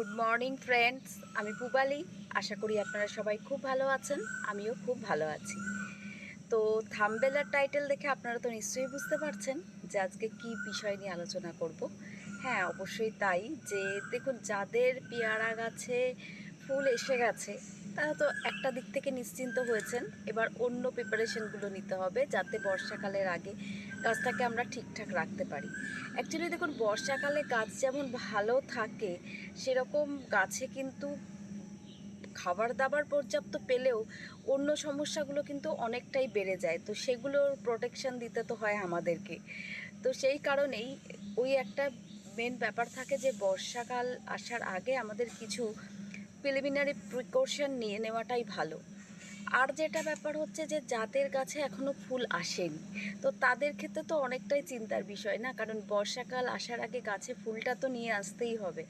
Good morning friends, আমি পুবালি। আশা করি আপনারা সবাই খুব ভালো আছেন, আমিও খুব ভালো আছি। তো থাম্বনেল আর টাইটেল দেখে আপনারা তো নিশ্চয়ই বুঝতে পারছেন যে আজকে কি বিষয় নিয়ে আলোচনা করব। হ্যাঁ, অবশ্যই তাই। যে দেখুন, যাদের পেয়ারা গাছে ফুল এসে গেছে তারা তো একটা দিক থেকে নিশ্চিন্ত হয়েছেন। এবার অন্য প্রিপারেশনগুলো নিতে হবে যাতে বর্ষাকালের আগে গাছটাকে আমরা ঠিকঠাক রাখতে পারি। অ্যাকচুয়ালি দেখুন, বর্ষাকালে গাছ যেমন ভালো থাকে, সেরকম গাছে কিন্তু খাবার দাবার পর্যাপ্ত পেলেও অন্য সমস্যাগুলো কিন্তু অনেকটাই বেড়ে যায়। তো সেগুলোর প্রোটেকশন দিতে তো হয় আমাদেরকে। তো সেই কারণেই ওই একটা মেন ব্যাপার থাকে যে বর্ষাকাল আসার আগে আমাদের কিছু প্রিলিমিনারি প্রিকশন নিয়ে নেওয়াটাই ভালো। আর যেটা ব্যাপার হচ্ছে যে যাদের গাছে এখনও ফুল আসেনি, তো তাদের ক্ষেত্রে তো অনেকটাই চিন্তার বিষয় না, কারণ বর্ষাকাল আসার আগে গাছে ফুলটা তো নিয়ে আসতেই হবে।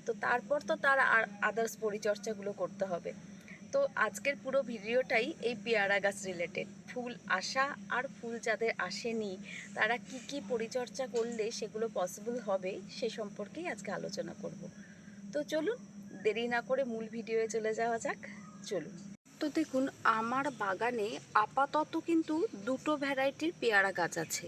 তো তারপর তো তার আর আদার্স পরিচর্যাগুলো করতে হবে। তো আজকের পুরো ভিডিওটাই এই পেয়ারা গাছ রিলেটেড। ফুল আসা আর ফুল যাদের আসেনি তারা কি কি পরিচর্যা করলে সেগুলো পসিবল হবে সে সম্পর্কেই আজকে আলোচনা করব। তো চলুন, দেরি না করে মূল ভিডিওয়ে চলে যাওয়া যাক। চলুন। তো দেখুন, আমার বাগানে আপাতত কিন্তু দুটো ভ্যারাইটির পেয়ারা গাছ আছে,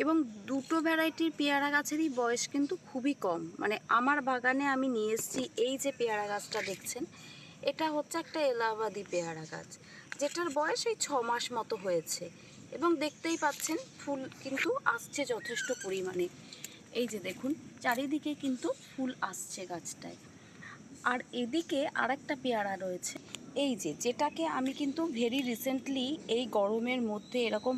এবং দুটো ভ্যারাইটির পেয়ারা গাছেরই বয়স কিন্তু খুবই কম। মানে আমার বাগানে আমি নিয়ে এসেছি এই যে পেয়ারা গাছটা দেখছেন, এটা হচ্ছে একটা এলাহাবাদি পেয়ারা গাছ, যেটার বয়স এই 6 মাস মতো হয়েছে, এবং দেখতেই পাচ্ছেন ফুল কিন্তু আসছে যথেষ্ট পরিমাণে। এই যে দেখুন, চারিদিকে কিন্তু ফুল আসছে গাছটায়। আর এদিকে আরেকটা পেয়ারা রয়েছে, এই যে যেটাকে আমি কিন্তু ভেরি রিসেন্টলি এই গরমের মধ্যে এরকম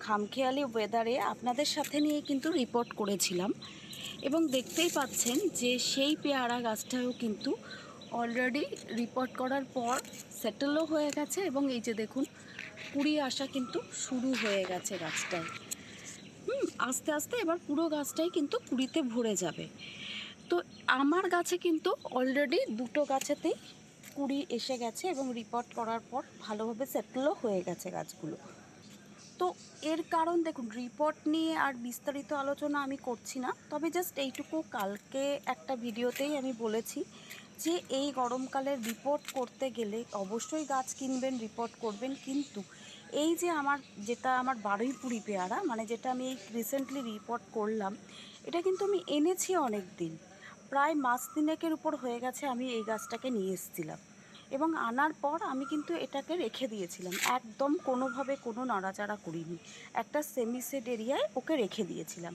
খামখেয়ালি ওয়েদারে আপনাদের সাথে নিয়ে কিন্তু রিপোর্ট করেছিলাম, এবং দেখতেই পাচ্ছেন যে সেই পেয়ারা গাছটাও কিন্তু অলরেডি রিপোর্ট করার পর সেটেলও হয়ে গেছে, এবং এই যে দেখুন কুড়ি আসা কিন্তু শুরু হয়ে গেছে গাছটায়। আস্তে আস্তে এবার পুরো গাছটাই কিন্তু কুড়িতে ভরে যাবে। তো আমার গাছে কিন্তু অলরেডি দুটো গাছেতেই কুড়ি এসে গেছে, এবং রিপোর্ট করার পর ভালোভাবে সেটেলও হয়ে গেছে গাছগুলো। তো এর কারণ দেখুন, রিপোর্ট নিয়ে আর বিস্তারিত আলোচনা আমি করছি না, তবে জাস্ট এইটুকু, কালকে একটা ভিডিওতেই আমি বলেছি যে এই গরমকালে রিপোর্ট করতে গেলে অবশ্যই গাছ কিনবেন, রিপোর্ট করবেন, কিন্তু এই যে যেটা আমার বারুইপুরি পেয়ারা, মানে যেটা আমি এই রিসেন্টলি রিপোর্ট করলাম, এটা কিন্তু আমি এনেছি অনেক দিন, প্রায় মাস তিনেকের উপর হয়ে গেছে আমি এই গাছটাকে নিয়ে এসেছিলাম, এবং আনার পর আমি কিন্তু এটাকে রেখে দিয়েছিলাম, একদম কোনোভাবে কোনো নাড়াচাড়া করিনি, একটা সেমিসেড এরিয়ায় ওকে রেখে দিয়েছিলাম।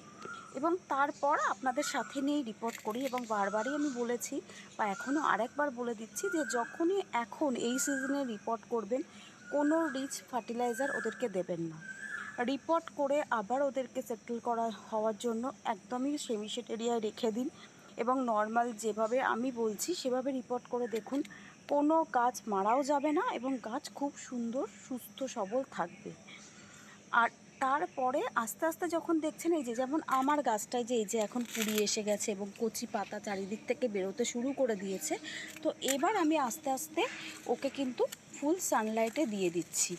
এবং তারপর আপনাদের সাথে নিয়েই রিপোর্ট করি, এবং বারবারই আমি বলেছি বা এখনও আরেকবার বলে দিচ্ছি যে যখনই এখন এই সিজনে রিপোর্ট করবেন, কোনো রিচ ফার্টিলাইজার ওদেরকে দেবেন না। রিপোর্ট করে আবার ওদেরকে সেটেল করা হওয়ার জন্য একদমই সেমিসেড এরিয়ায় রেখে দিন, এবং নর্মাল যেভাবে আমি বলছি সেভাবে রিপোর্ট করে দেখুন, কোনো গাছ মারাও যাবে না, এবং গাছ খুব সুন্দর সুস্থ সবল থাকবে। আর তারপরে আস্তে আস্তে যখন দেখছেন, এই যে যেমন আমার গাছটায় যে এই যে এখন কুড়ি এসে গেছে এবং কচি পাতা চারিদিক থেকে বেরোতে শুরু করে দিয়েছে, তো এবার আমি আস্তে আস্তে ওকে কিন্তু ফুল সানলাইটে দিয়ে দিচ্ছি।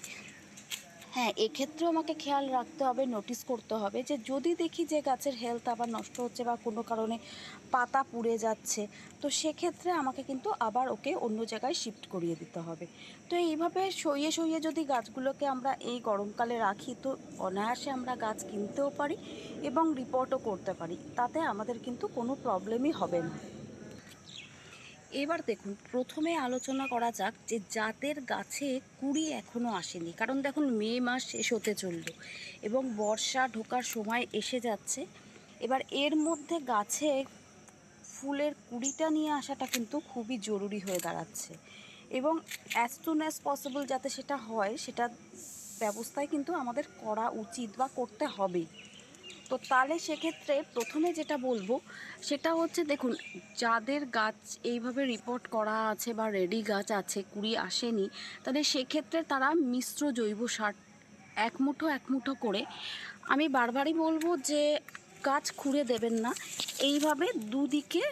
হ্যাঁ, এক্ষেত্রেও আমাকে খেয়াল রাখতে হবে, নোটিস করতে হবে যে যদি দেখি যে গাছের হেলথ আবার নষ্ট হচ্ছে বা কোনো কারণে পাতা পুড়ে যাচ্ছে, তো সেক্ষেত্রে আমাকে কিন্তু আবার ওকে অন্য জায়গায় শিফট করিয়ে দিতে হবে। তো এইভাবে সইয়ে সইয়ে যদি গাছগুলোকে আমরা এই গরমকালে রাখি, তো অনায়াসে আমরা গাছ কিনতেও পারি এবং রিপোর্টও করতে পারি, তাতে আমাদের কিন্তু কোনো প্রবলেমই হবে না। এবার দেখুন, প্রথমে আলোচনা করা যাক যে যাদের গাছে কুড়ি এখনও আসেনি, কারণ দেখুন মে মাস শেষ হতে চলল এবং বর্ষা ঢোকার সময় এসে যাচ্ছে। এবার এর মধ্যে গাছে ফুলের কুড়িটা নিয়ে আসাটা কিন্তু খুবই জরুরি হয়ে দাঁড়াচ্ছে, এবং অ্যাজ সুন অ্যাজ পসিবল যাতে সেটা হয়, সেটা ব্যবস্থায় কিন্তু আমাদের করা উচিত বা করতে হবে। তো তাহলে সেক্ষেত্রে প্রথমে যেটা বলবো সেটা হচ্ছে, দেখুন যাদের গাছ এইভাবে রিপোর্ট করা আছে বা রেডি গাছ আছে, কুড়ি আসেনি, তাহলে সেক্ষেত্রে তারা মিশ্র জৈব সার এক মুঠো করে, আমি বারবারই বলবো যে গাছ খুঁড়ে দেবেন না, এইভাবে দুদিকে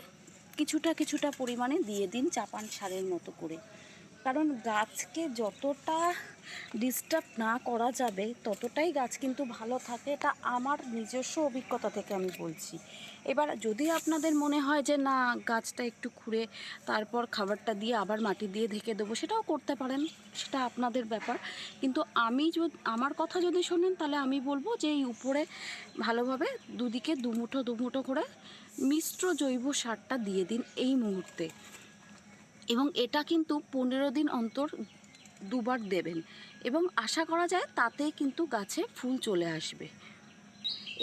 কিছুটা পরিমাণে দিয়ে দিন চাপান সারের মতো করে। কারণ গাছকে যতটা ডিস্টার্ব না করা যাবে ততটাই গাছ কিন্তু ভালো থাকে। এটা আমার নিজস্ব অভিজ্ঞতা থেকে আমি বলছি। এবার যদি আপনাদের মনে হয় যে না, গাছটা একটু খুঁড়ে তারপর খাবারটা দিয়ে আবার মাটি দিয়ে ঢেকে দেবো, সেটাও করতে পারেন, সেটা আপনাদের ব্যাপার। কিন্তু আমার কথা যদি শোনেন তাহলে আমি বলবো যে এই উপরে ভালোভাবে দুদিকে দুমুঠো দুমুঠো করে মিশ্র জৈব সারটা দিয়ে দিন এই মুহূর্তে। এবং এটা কিন্তু 15 দিন অন্তর দুবার দেবেন এবং আশা করা যায় তাতে কিন্তু গাছে ফুল চলে আসবে।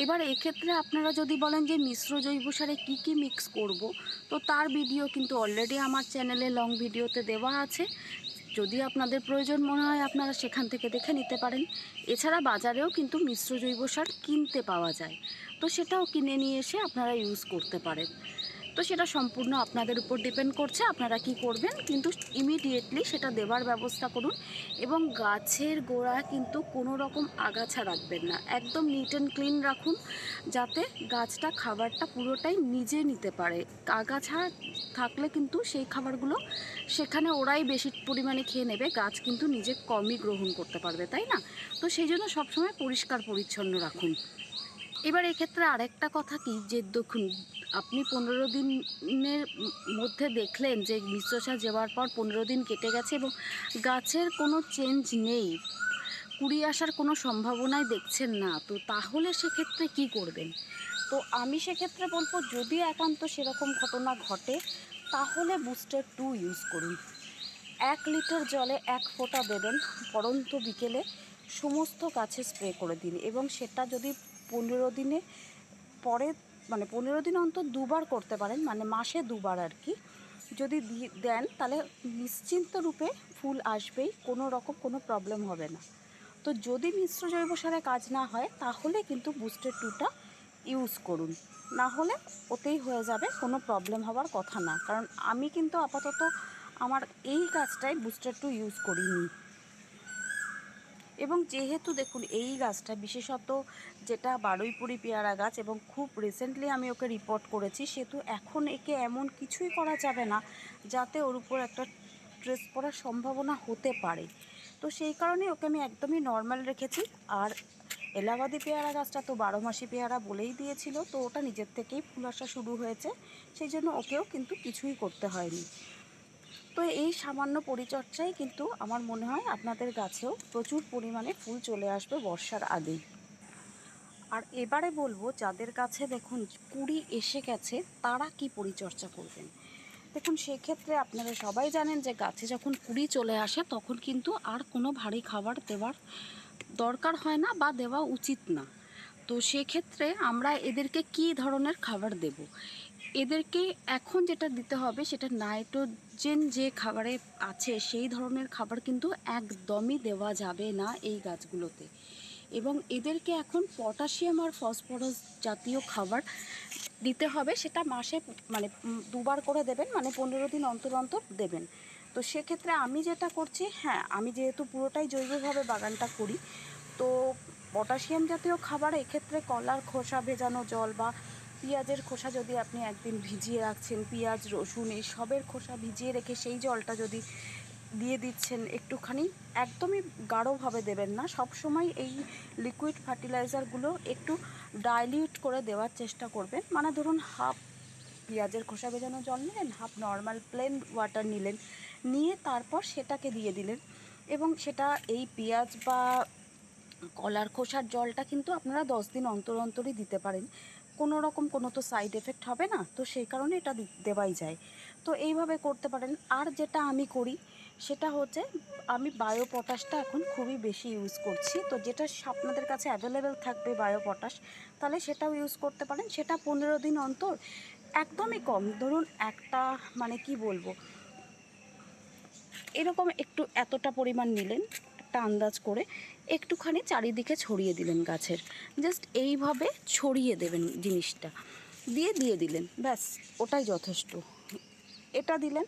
এবার এক্ষেত্রে আপনারা যদি বলেন যে মিশ্র জৈব সারে কী কী মিক্স করব, তো তার ভিডিও কিন্তু অলরেডি আমার চ্যানেলে লং ভিডিওতে দেওয়া আছে। যদি আপনাদের প্রয়োজন মনে হয় আপনারা সেখান থেকে দেখে নিতে পারেন। এছাড়া বাজারেও কিন্তু মিশ্র জৈব সার কিনতে পাওয়া যায়, তো সেটাও কিনে নিয়ে এসে আপনারা ইউজ করতে পারেন। তো সেটা সম্পূর্ণ আপনাদের উপর ডিপেন্ড করছে আপনারা কি করবেন, কিন্তু ইমিডিয়েটলি সেটা দেওয়ার ব্যবস্থা করুন। এবং গাছের গোড়া কিন্তু কোনো রকম আগাছা রাখবেন না, একদম নিট অ্যান্ড ক্লিন রাখুন, যাতে গাছটা খাবারটা পুরোটাই নিজে নিতে পারে। আগাছা থাকলে কিন্তু সেই খাবারগুলো সেখানে ওরাই বেশি পরিমাণে খেয়ে নেবে, গাছ কিন্তু নিজে কমই গ্রহণ করতে পারবে, তাই না? তো সেই জন্য সবসময় পরিষ্কার পরিচ্ছন্ন রাখুন। এবার এক্ষেত্রে আরেকটা কথা কি, যে দেখুন আপনি 15 দিনের মধ্যে দেখলেন যে মিশ্র সার দেওয়ার পর 15 দিন কেটে গেছে এবং গাছের কোনো চেঞ্জ নেই, কুড়ি আসার কোনো সম্ভাবনাই দেখছেন না, তো তাহলে সেক্ষেত্রে কি করবেন? তো আমি সেক্ষেত্রে বলবো, যদি একান্ত সেরকম ঘটনা ঘটে তাহলে বুস্টার 2 ইউজ করুন। 1 লিটার জলে 1 ফোঁটা দেবেন, পরন্ত বিকেলে সমস্ত গাছে স্প্রে করে দিন। এবং সেটা যদি 15 দিনে পরে, মানে 15 দিন অন্তর দুবার করতে পারেন, মানে মাসে দুবার আর কি, যদি দেন তাহলে নিশ্চিন্ত রূপে ফুল আসবেই, কোনো রকম কোনো প্রবলেম হবে না। তো যদি মিশ্র জৈব সারে কাজ না হয় তাহলে কিন্তু বুস্টার 2টা ইউজ করুন, না হলে ওতেই হয়ে যাবে, কোনো প্রবলেম হওয়ার কথা না। কারণ আমি কিন্তু আপাতত আমার এই গাছটায় বুস্টার 2 ইউজ করিনি। এবং যেহেতু দেখুন এই গাছটা বিশেষত যেটা বারুইপুরি পেয়ারা গাছ, এবং খুব রিসেন্টলি আমি ওকে রিপোর্ট করেছি, সেহেতু এখন একে এমন কিছুই করা যাবে না যাতে ওর উপর একটা স্ট্রেস পড়ার সম্ভাবনা হতে পারে। তো সেই কারণে ওকে আমি একদমই নর্মাল রেখেছি। আর এলাহাবাদি পেয়ারা গাছটা তো 12 মাসি পেয়ারা বলেই দিয়েছিল, তো ওটা নিজের থেকেই ফুল আসা শুরু হয়েছে, সেই জন্য ওকেও কিন্তু কিছুই করতে হয়নি। তো এই সামান্য পরিচর্যায় কিন্তু আমার মনে হয় আপনাদের গাছেও প্রচুর পরিমাণে ফুল চলে আসবে বর্ষার আগেই। আর এবারে বলবো, যাদের কাছে দেখুন কুড়ি এসে গেছে তারা কি পরিচর্যা করবেন। দেখুন সেক্ষেত্রে আপনারা সবাই জানেন যে গাছে যখন কুড়ি চলে আসে তখন কিন্তু আর কোনো ভারী খাবার দেওয়ার দরকার হয় না বা দেওয়া উচিত না। তো সেক্ষেত্রে আমরা এদেরকে কী ধরনের খাবার দেব? এদেরকে এখন যেটা দিতে হবে সেটা নাইট্রোজেন যে খাবারে আছে সেই ধরনের খাবার কিন্তু একদমই দেওয়া যাবে না এই গাছগুলোতে। এবং এদেরকে এখন পটাশিয়াম আর ফসফরাস জাতীয় খাবার দিতে হবে, সেটা মাসে মানে দুবার করে দেবেন, মানে 15 দিন অন্তর অন্তর দেবেন। তো সেক্ষেত্রে আমি যেটা করছি, হ্যাঁ আমি যেহেতু পুরোটাই জৈবভাবে বাগানটা করি, তো পটাশিয়াম জাতীয় খাবার এক্ষেত্রে কলার খোসা ভেজানো জল বা পেঁয়াজের খোসা যদি আপনি একদিন ভিজিয়ে রাখছেন, পেঁয়াজ রসুন এই সবের খোসা ভিজিয়ে রেখে সেই জলটা যদি দিয়ে দিচ্ছেন একটুখানি, একদমই গাঢ়ভাবে দেবেন না, সব সময় এই লিকুইড ফার্টিলাইজারগুলো একটু ডাইলিউট করে দেওয়ার চেষ্টা করবেন। মানে ধরুন হাফ পেঁয়াজের খোসা ভেজানো জল নিলেন, হাফ নর্মাল প্লেন ওয়াটার নিলেন, নিয়ে তারপর সেটাকে দিয়ে দিলেন। এবং সেটা এই পেঁয়াজ বা কলার খোসার জলটা কিন্তু আপনারা 10 দিন অন্তর অন্তরই দিতে পারেন, কোনো রকম কোনো তো সাইড এফেক্ট হবে না, তো সেই কারণে এটা দেওয়াই যায়। তো এইভাবে করতে পারেন। আর যেটা আমি করি সেটা হচ্ছে, আমি বায়ো পটাশটা এখন খুবই বেশি ইউজ করছি, তো যেটা আপনাদের কাছে অ্যাভেলেবেল থাকবে বায়ো পটাশ, তাহলে সেটাও ইউজ করতে পারেন। সেটা 15 দিন অন্তর, একদমই কম, ধরুন একটা, মানে কি বলবো, এরকম একটু এতটা পরিমাণ নিলেন, একটা আন্দাজ করে একটুখানি চারিদিকে ছড়িয়ে দিলেন গাছের, জাস্ট এইভাবে ছড়িয়ে দেবেন জিনিসটা, দিয়ে দিলেন, ব্যাস ওটাই যথেষ্ট। এটা দিলেন।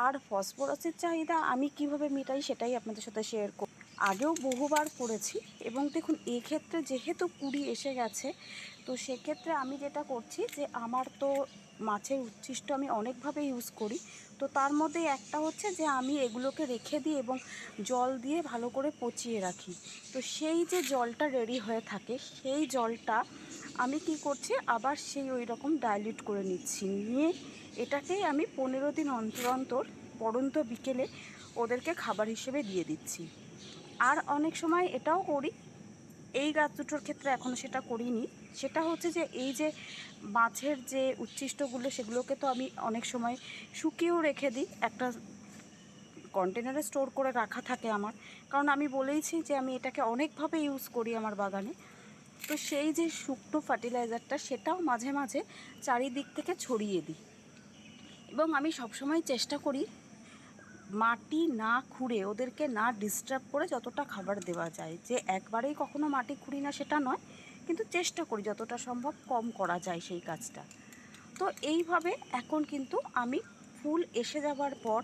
আর ফসফরাসের চাহিদা আমি কিভাবে মেটাই সেটাই আপনাদের সাথে শেয়ার করি, আগেও বহুবার করেছি। এবং দেখুন এক্ষেত্রে যেহেতু কুড়ি এসে গেছে, তো সেক্ষেত্রে আমি যেটা করছি যে আমার তো মাছের উচ্ছিষ্ট আমি অনেকভাবে ইউজ করি। তো তার মধ্যে একটা হচ্ছে যে আমি এগুলোকে রেখে দিই এবং জল দিয়ে ভালো করে পচিয়ে রাখি। তো সেই যে জলটা রেডি হয়ে থাকে সেই জলটা আমি কি করছি, আবার সেই ওই রকম ডাইলিউট করে নিচ্ছি, নিয়ে এটাকেই আমি 15 দিন অন্তর অন্তর পড়ন্ত বিকেলে ওদেরকে খাবার হিসেবে দিয়ে দিচ্ছি। আর অনেক সময় এটাও করি, এই গাছ দুটোর ক্ষেত্রে এখনও সেটা করিনি, সেটা হচ্ছে যে এই যে মাছের যে উচ্ছিষ্টগুলো সেগুলোকে তো আমি অনেক সময় শুকিয়েও রেখে দিই, একটা কন্টেনারে স্টোর করে রাখা থাকে আমার, কারণ আমি বলেইছি যে আমি এটাকে অনেকভাবে ইউজ করি আমার বাগানে। তো সেই যে শুকনো ফার্টিলাইজারটা সেটাও মাঝে মাঝে চারিদিক থেকে ছড়িয়ে দিই। এবং আমি সবসময় চেষ্টা করি মাটি না খুঁড়ে, ওদেরকে না ডিস্টার্ব করে যতটা খাবার দেওয়া যায়, যে একবারেই কখনো মাটি খুঁড়ি না সেটা নয়, কিন্তু চেষ্টা করি যতটা সম্ভব কম করা যায় সেই কাজটা। তো এইভাবে এখন কিন্তু আমি ফুল এসে যাবার পর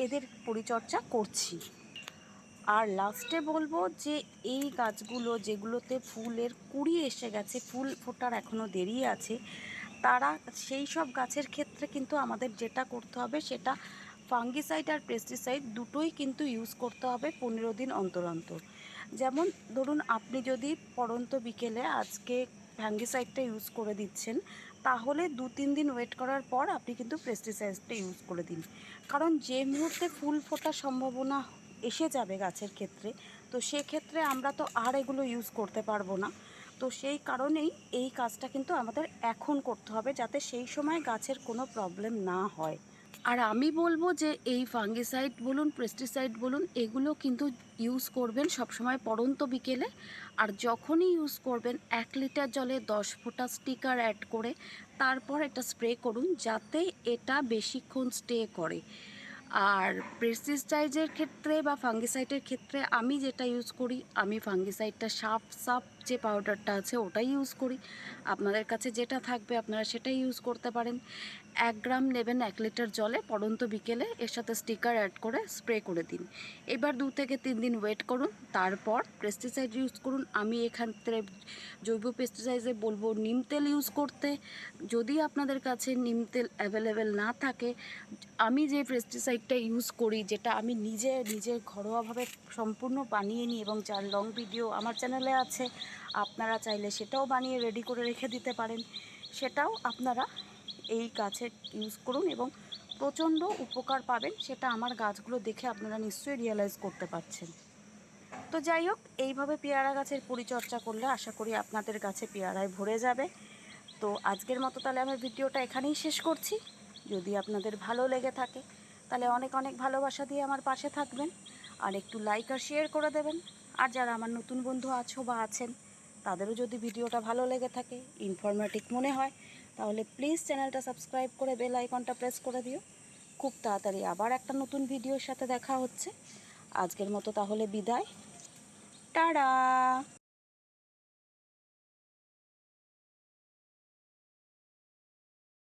এদের পরিচর্যা করছি। আর লাস্টে বলবো যে এই গাছগুলো যেগুলোতে ফুলের কুঁড়ি এসে গেছে, ফুল ফোটার এখনও দেরি আছে, তারা সেই সব গাছের ক্ষেত্রে কিন্তু আমাদের যেটা করতে হবে সেটা ফাঙ্গিসাইড আর পেস্টিসাইড দুটোই কিন্তু ইউজ করতে হবে 15 দিন অন্তর অন্তর। যেমন ধরুন আপনি যদি পড়ন্ত বিকেলে আজকে ফাঙ্গিসাইডটা ইউজ করে দিচ্ছেন, তাহলে 2-3 দিন ওয়েট করার পর আপনি কিন্তু পেস্টিসাইডটা ইউজ করে দিন। কারণ যে মুহূর্তে ফুল ফোটার সম্ভাবনা এসে যাবে গাছের ক্ষেত্রে, তো সেক্ষেত্রে আমরা তো আর এগুলো ইউজ করতে পারবো না। তো সেই কারণেই এই কাজটা কিন্তু আমাদের এখন করতে হবে, যাতে সেই সময় গাছের কোনো প্রবলেম না হয়। আর আমি বলবো যে এই ফাঙ্গিসাইড বলুন, পেস্টিসাইড বলুন, এগুলো কিন্তু ইউজ করবেন সবসময় পড়ন্ত বিকেলে। আর যখনই ইউজ করবেন 1 লিটার জলে 10 ফোঁটা স্টিকার অ্যাড করে তারপর এটা স্প্রে করুন, যাতে এটা বেশিক্ষণ স্টে করে। আর পেস্টিসাইডের ক্ষেত্রে বা ফাঙ্গিসাইডের ক্ষেত্রে আমি যেটা ইউজ করি, আমি ফাঙ্গিসাইডটা সাপ যে পাউডারটা আছে ওটাই ইউজ করি। আপনাদের কাছে যেটা থাকবে আপনারা সেটাই ইউজ করতে পারেন। 1 গ্রাম নেবেন 1 লিটার জলে পড়ন্ত বিকেলে, এর সাথে স্টিকার অ্যাড করে স্প্রে করে দিন। এবার 2 থেকে 3 দিন ওয়েট করুন, তারপর পেস্টিসাইড ইউজ করুন। আমি এক্ষেত্রে জৈব পেস্টিসাইডে বলবো নিম তেল ইউজ করতে। যদি আপনাদের কাছে নিম তেল অ্যাভেলেবেল না থাকে, আমি যে পেস্টিসাইডটা ইউজ করি, যেটা আমি নিজের ঘরোয়াভাবে সম্পূর্ণ বানিয়ে নিই এবং যার লং ভিডিও আমার চ্যানেলে আছে, আপনারা চাইলে সেটাও বানিয়ে রেডি করে রেখে দিতে পারেন, সেটাও আপনারা এই গাছে ইউজ করুন এবং প্রচণ্ড উপকার পাবেন। সেটা আমার গাছগুলো দেখে আপনারা নিশ্চয়ই রিয়েলাইজ করতে পারছেন। তো যাই হোক, এইভাবে পেয়ারা গাছের পরিচর্যা করলে আশা করি আপনাদের গাছে পেয়ারায় ভরে যাবে। তো আজকের মতো তাহলে আমার ভিডিওটা এখানেই শেষ করছি। যদি আপনাদের ভালো লেগে থাকে তাহলে অনেক অনেক ভালোবাসা দিয়ে আমার পাশে থাকবেন, আর একটু লাইক আর শেয়ার করে দেবেন। আর যারা আমার নতুন বন্ধু আছো বা আছেন, তাদেরও যদি ভিডিওটা ভালো লেগে থাকে, ইনফরমেটিভ মনে হয়, তাহলে প্লিজ চ্যানেলটা সাবস্ক্রাইব করে বেল আইকনটা প্রেস করে দিও। খুব তাড়াতাড়ি আবার একটা নতুন ভিডিওর সাথে দেখা হচ্ছে। আজকের মতো তাহলে বিদায়। টাটা।